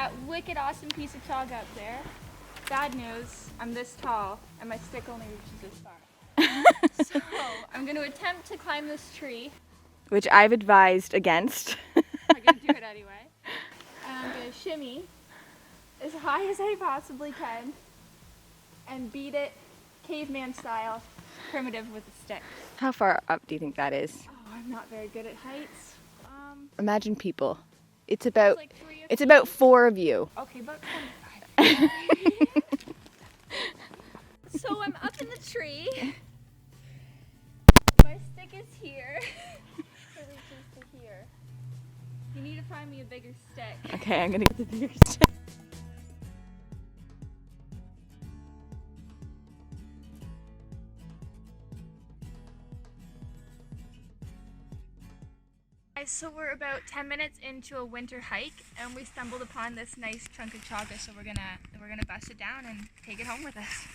that wicked awesome piece of chaga up there. Bad news, I'm this tall and my stick only reaches this far. So I'm going to attempt to climb this tree. Which I've advised against. I'm going to do it anyway. And I'm going to shimmy as high as I possibly can and beat it caveman style, primitive with a stick. How far up do you think that is? Oh, I'm not very good at heights. Imagine people. It's about like 3 of it's about 4 of you. Okay, about 25. So I'm up in the tree. My stick is here. It reaches to here. You need to find me a bigger stick. Okay, I'm gonna get the bigger stick. So we're about 10 minutes into a winter hike and we stumbled upon this nice chunk of chaga, so we're gonna bust it down and take it home with us.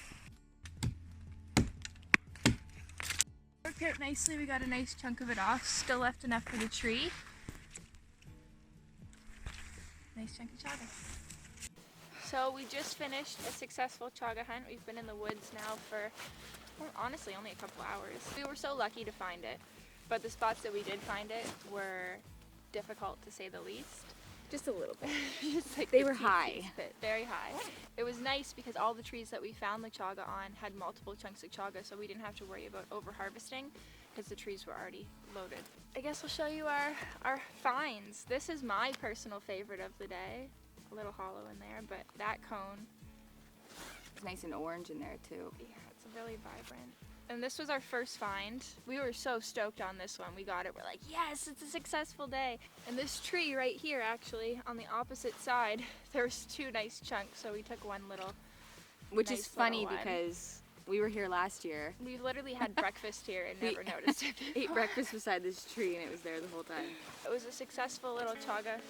Worked out nicely, we got a nice chunk of it off, still left enough for the tree. Nice chunk of chaga. So we just finished a successful chaga hunt. We've been in the woods now for, well, honestly, only a couple hours. We were so lucky to find it. But the spots that we did find it were difficult to say the least. Just a little bit. Just like They were high. Very high. It was nice because all the trees that we found the chaga on had multiple chunks of chaga, so we didn't have to worry about over harvesting because the trees were already loaded. I guess I'll show you our finds. This is my personal favorite of the day. A little hollow in there, but that cone. It's nice and orange in there too. Yeah, it's really vibrant. And this was our first find. We were so stoked on this one. We got it. We're like, yes, it's a successful day. And this tree right here, actually, on the opposite side, there's 2 nice chunks. So we took one little, Which nice is funny little one. because we were here last year. We literally had breakfast here and never noticed it before. Ate breakfast beside this tree and it was there the whole time. It was a successful little chaga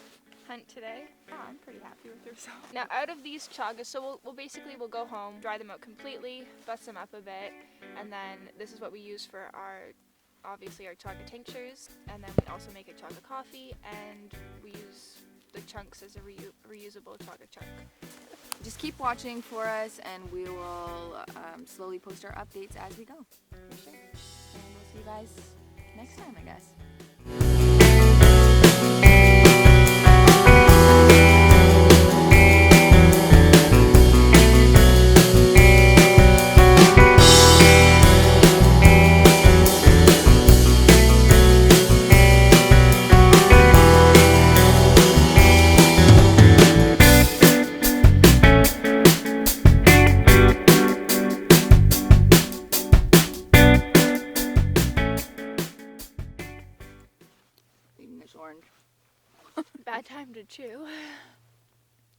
hunt today. Oh, I'm pretty happy with the result. Now out of these chagas, so we'll go home, dry them out completely, bust them up a bit, and then this is what we use for obviously our chaga tinctures, and then we also make a chaga coffee, and we use the chunks as a reusable chaga chunk. Just keep watching for us and we will slowly post our updates as we go. For sure. And we'll see you guys next time, I guess. Bad time to chew.